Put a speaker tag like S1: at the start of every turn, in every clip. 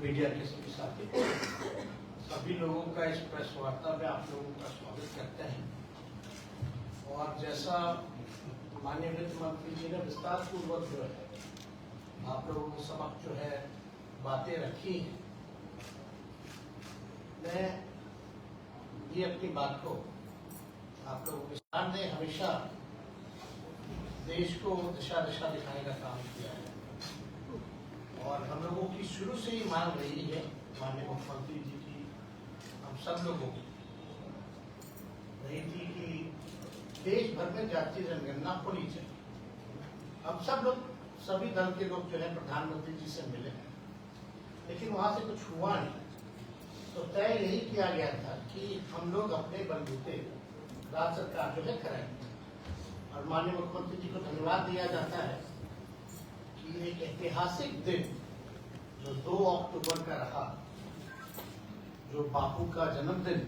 S1: Media के सभी साथी, सभी लोगों का इस प्रेस वार्ता में आप लोगों का स्वागत करते हैं। और जैसा माननीय वित्त मंत्री जी ने विस्तार पूर्वक जो है आप लोगों के समक्ष जो है बातें रखी हैं, मैं ये अपनी बात को आप लोगों के सामने हमेशा देश को दिशा दिखाने का काम किया है और हम लोगों की शुरू से ही मांग रही है माननीय मुख्यमंत्री जी की, हम सब लोगों की रही थी कि देश भर में जातीय जनगणना होनी चाहिए। अब सब लोग, सभी दल के लोग जो है प्रधानमंत्री जी से मिले हैं, लेकिन वहां से कुछ हुआ नहीं। तो तय यही किया गया था कि हम लोग अपने बलबूते राज्य सरकार जो है कराएंगे। और माननीय मुख्यमंत्री जी को धन्यवाद दिया जाता है कि एक ऐतिहासिक दिन जो 2 अक्टूबर का रहा, जो बापू का जन्मदिन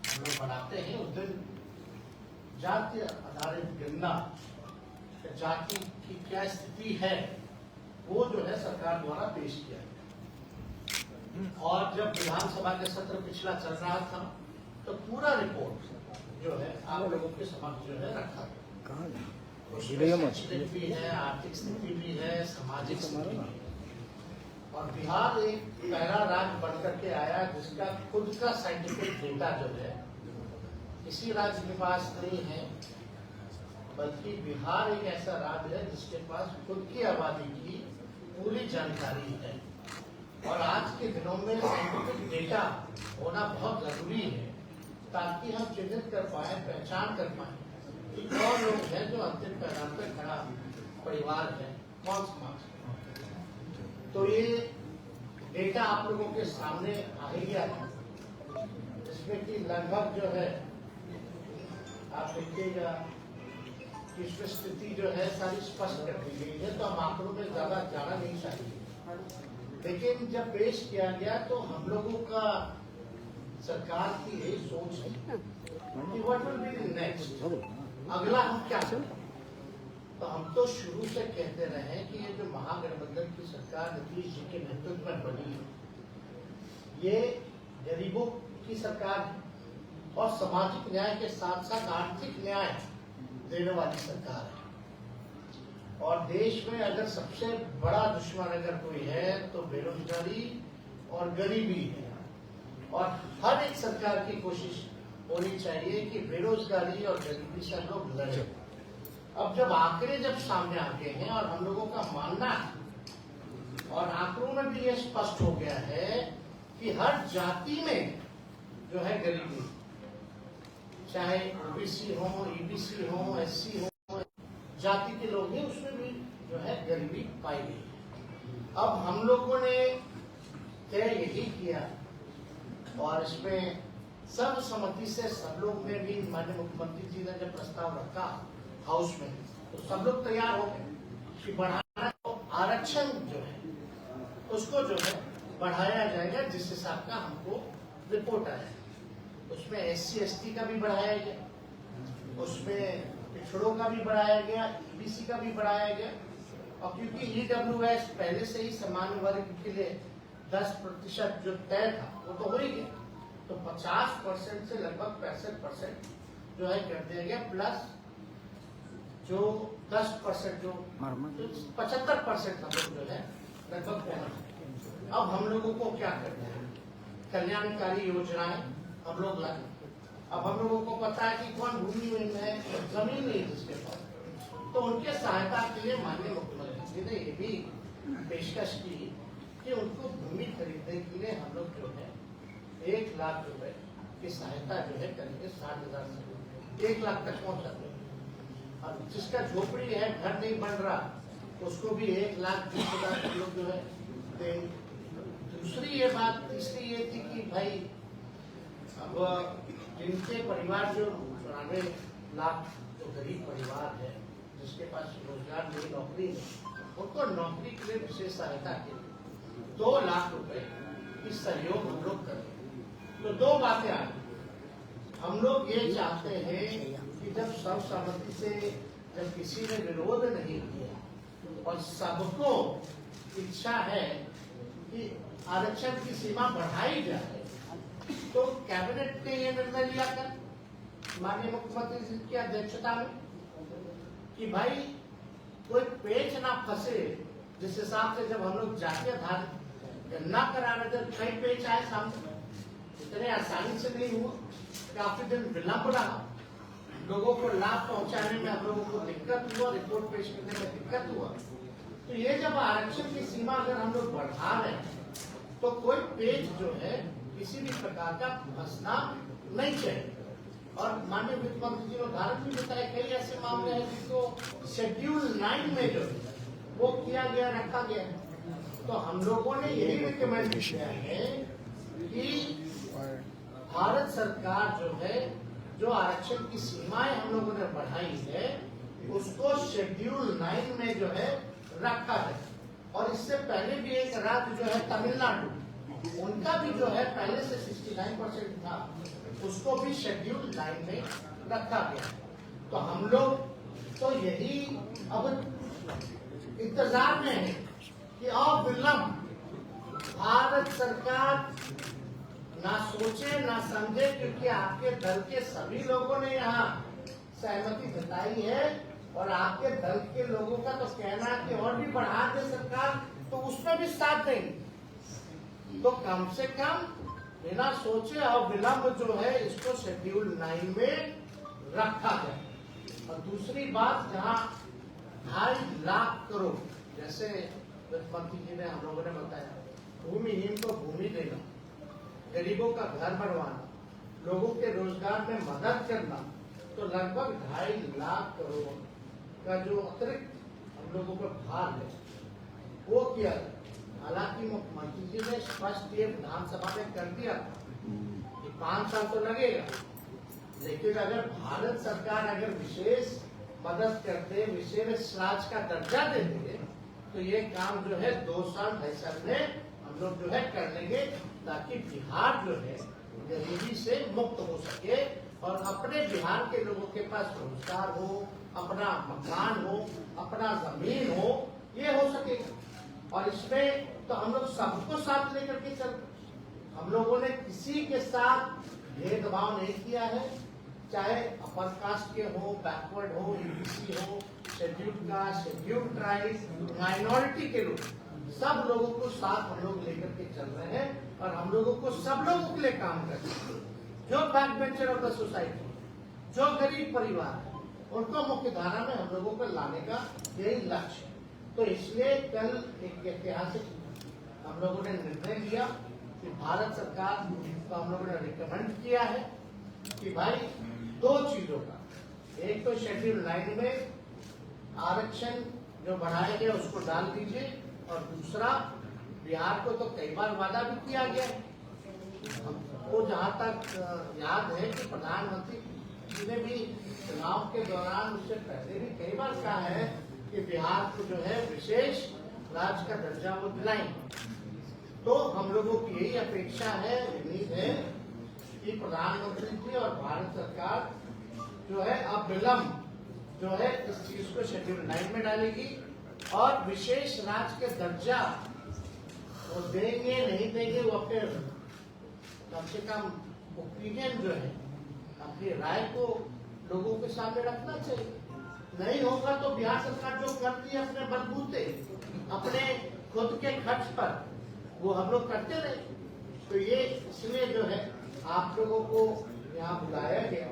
S1: हम लोग मनाते हैं, उस दिन जाति आधारित गणना, जाति की क्या स्थिति है वो जो है सरकार द्वारा पेश किया गया। और जब विधानसभा का सत्र पिछला चल रहा था तो पूरा रिपोर्ट जो है आप लोगों के समक्ष जो है रखा गया। उसमें भी है, आर्थिक स्थिति भी है, सामाजिक स्थिति भी है। और बिहार एक पहला राज्य बनकर के आया जिसका खुद का साइंटिफिक डेटा जो है किसी राज्य के पास नहीं है, बल्कि बिहार एक ऐसा राज्य है जिसके पास खुद की आबादी की पूरी जानकारी है। और आज के दिनों में साइंटिफिक डेटा होना बहुत जरूरी है ताकि हम चिन्हित कर पाए, पहचान कर पाए कि कौन लोग हैं जो अंतिम पैदान पर खड़ा परिवार है, कौन समाज है। तो ये डेटा आप लोगों के सामने आ ही गया था, जिसमें कि लगभग जो है आप देखिएगा कि इसमें स्थिति जो है सारी स्पष्ट कर दी गई है। तो हम आंकड़ों में ज्यादा जाना नहीं चाहिए, लेकिन जब पेश किया गया तो हम लोगों का सरकार की यही सोच है कि व्हाट विल बी नेक्स्ट, अगला हम क्या करें। तो हम तो शुरू से कहते रहे कि ये जो महागठबंधन की सरकार नीतीश जी के नेतृत्व में बनी है, ये गरीबों की सरकार है और सामाजिक न्याय के साथ साथ आर्थिक न्याय देने वाली सरकार है। और देश में अगर सबसे बड़ा दुश्मन अगर कोई है तो बेरोजगारी और गरीबी है। और हर एक सरकार की कोशिश होनी चाहिए कि बेरोजगारी और गरीबी से हम लोग लड़े। अब जब आंकड़े जब सामने आ गए हैं और हम लोगों का मानना है और आंकड़ों में भी ये स्पष्ट हो गया है कि हर जाति में जो है गरीबी, चाहे ओबीसी हो, ईबीसी हो, एससी हो, जाति के लोग हैं, उसमें भी जो है गरीबी पाई गई। अब हम लोगों ने तय यही किया और इसमें सर्वसम्मति से सब लोग ने भी, माननीय मुख्यमंत्री जी ने जब प्रस्ताव रखा हाउस में तो सब लोग तैयार हो गए कि बढ़ाना, तो आरक्षण जो है उसको जो है बढ़ाया जाएगा जिस हिसाब का हमको रिपोर्ट आया। उसमें एससी एसटी का भी बढ़ाया गया, उसमें पिछड़ों का भी बढ़ाया गया, ईबीसी का भी बढ़ाया गया। और क्योंकि ईडब्ल्यूएस पहले से ही सामान्य वर्ग के लिए 10% जो तय था वो तो हो ही गया, तो 50% से लगभग 65% जो है कर दिया गया, प्लस जो 10% जो 75% हम लोग जो है लगभग पहुंच। अब हम लोगों को क्या करना है, कल्याणकारी योजनाएं हम लोग लाए। अब हम लोगों को पता है कि कौन भूमिहीन है, जमीन नहीं जिसके पास, तो उनके सहायता के लिए माननीय मुख्यमंत्री जी ने ये भी पेशकश की कि उनको भूमि खरीदने के लिए हम लोग जो है 1 लाख रुपए की सहायता जो है करेंगे। 60,000 से 1 लाख तक पहुंचा देंगे। और जिसका झोपड़ी है, घर नहीं बन रहा, उसको भी 1,20,000 हम लोग जो है देंगे। दूसरी ये बात, तीसरी ये थी कि भाई अब जिनके परिवार जो 94 लाख जो गरीब परिवार है जिसके पास रोजगार नहीं, नौकरी नहीं, उनको नौकरी के लिए विशेष सहायता के लिए 2 लाख रुपए की सहयोग हम लोग करें। तो 2 बातें आ गई। हम लोग ये चाहते हैं कि जब सर्वसम्मति से, जब किसी ने विरोध नहीं किया और सबको इच्छा है कि आरक्षण की सीमा बढ़ाई जाए, तो कैबिनेट ने यह निर्णय लिया कर माननीय मुख्यमंत्री जी की अध्यक्षता में कि भाई कोई पेच ना फंसे। जिस हिसाब से जब हम लोग जातीय आधार गणना करा रहे थे, कई पेच आए सामने, इतने आसानी से नहीं हुआ, काफी दिन विलंब रहा, लोगों को लाभ पहुंचाने में हम लोगों को दिक्कत हुआ, रिपोर्ट पेश करने में दिक्कत हुआ। तो ये जब आरक्षण की सीमा अगर हम लोग बढ़ा रहे हैं, तो कोई पेज जो है किसी भी प्रकार का फंसना नहीं चाहिए। और माननीय वित्त मंत्री जी ने उदाहरण भी बताया, कई ऐसे मामले हैं जिसको शेड्यूल 9 में जो वो किया गया, रखा गया है। तो हम लोगों ने यही रिकमेंड किया है कि भारत सरकार जो है, जो आरक्षण की सीमाएं हम लोगों ने बढ़ाई है, उसको शेड्यूल 9 में जो है रखा है। और इससे पहले भी एक राज्य जो है तमिलनाडु, उनका भी जो है पहले से 69% था, उसको भी शेड्यूल 9 में रखा गया। तो हम लोग तो यही अब इंतजार में है कि अविलंब भारत सरकार ना सोचे ना समझे, क्योंकि आपके दल के सभी लोगों ने यहाँ सहमति जताई है और आपके दल के लोगों का तो कहना है कि और भी बढ़ा दे सरकार, तो उसमें भी साथ देंगे। तो कम से कम बिना सोचे और विलंब जो है इसको शेड्यूल 9 में रखा जाए। और दूसरी बात, जहाँ 2.5 लाख करोड़, जैसे वित्त मंत्री जी ने हम लोगों ने बताया, भूमिहीन को भूमि देना, गरीबों का घर बनवाना, लोगों के रोजगार में मदद करना, तो लगभग 2.5 लाख करोड़ का जो अतिरिक्त हम लोगों पर भार है वो किया। हालांकि मुख्यमंत्री जी ने स्पष्ट ये विधानसभा में कर दिया कि 5 साल तो लगेगा, लेकिन अगर भारत सरकार अगर विशेष मदद करते, विशेष राज्य का दर्जा देते, तो ये काम जो है 2 साल 2.5 साल में हम लोग जो है कर लेंगे, ताकि बिहार जो है गरीबी से मुक्त हो सके और अपने बिहार के लोगों के पास रोजगार हो, अपना मकान हो, अपना जमीन हो, ये हो सकेगा। और इसमें तो हम लोग सबको साथ लेकर के चल, हम लोगों ने किसी के साथ भेदभाव नहीं किया है, चाहे अपर कास्ट के हो, बैकवर्ड हो, ईबीसी हो, scheduled caste, scheduled tribe, minority के लोग, सब लोगों को साथ हम लोग लेकर के चल रहे हैं। और हम लोगों को सब लोगों के लिए काम करना है। जो back bencher of the society, जो गरीब परिवार है, उनको मुख्य धारा में हम लोगों को लाने का यही लक्ष्य है। तो इसलिए कल एक ऐतिहासिक हम लोगों ने निर्णय लिया कि भारत सरकार को हम लोगों ने रिकमेंड किया है कि भाई 2 चीजों का, एक तो शेड्यूल 9 में आरक्षण जो बढ़ाया गया उसको डाल दीजिए, और दूसरा बिहार को तो कई बार वादा भी किया गया, वो जहाँ तक याद है कि प्रधानमंत्री जी ने भी चुनाव के दौरान, उससे पहले भी कई बार कहा है कि बिहार को जो है विशेष राज्य का दर्जा वो दिलाएंगे। तो हम लोगों की यही अपेक्षा है, उम्मीद है कि प्रधानमंत्री जी और भारत सरकार जो है अब विलंब जो है इस चीज को शेड्यूल 9 में डालेगी और विशेष राज्य के दर्जा वो देंगे नहीं देंगे, वो अपने कम से कम ओपिनियन जो है, अपनी राय को लोगों के सामने रखना चाहिए। नहीं होगा तो बिहार सरकार जो करती है अपने बलबूते, अपने खुद के खर्च पर, वो हम लोग करते रहे। तो ये इसलिए जो है आप लोगों को यहाँ बुलाया गया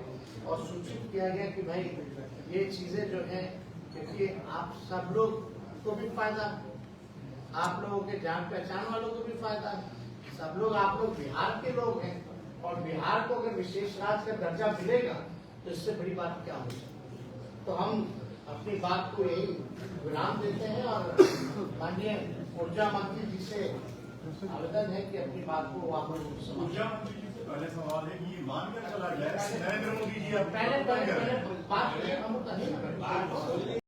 S1: और सूचित किया गया कि भाई ये चीजें जो है, क्योंकि आप सब लोग को भी फायदा, आप लोगों के जान पहचान वालों को भी फायदा है, सब लोग आप लोग बिहार के लोग हैं, और बिहार को अगर विशेष राज्य का दर्जा मिलेगा तो इससे बड़ी बात क्या हो सकती। तो हम अपनी बात को यही विराम देते हैं और माननीय ऊर्जा मंत्री जी से आवेदन है कि अपनी बात को आप लोग
S2: ऊर्जा मंत्री जी से पहले सवाल है कि ये मानकर चला जाए नरेंद्र मोदी जी
S1: पहले बात हम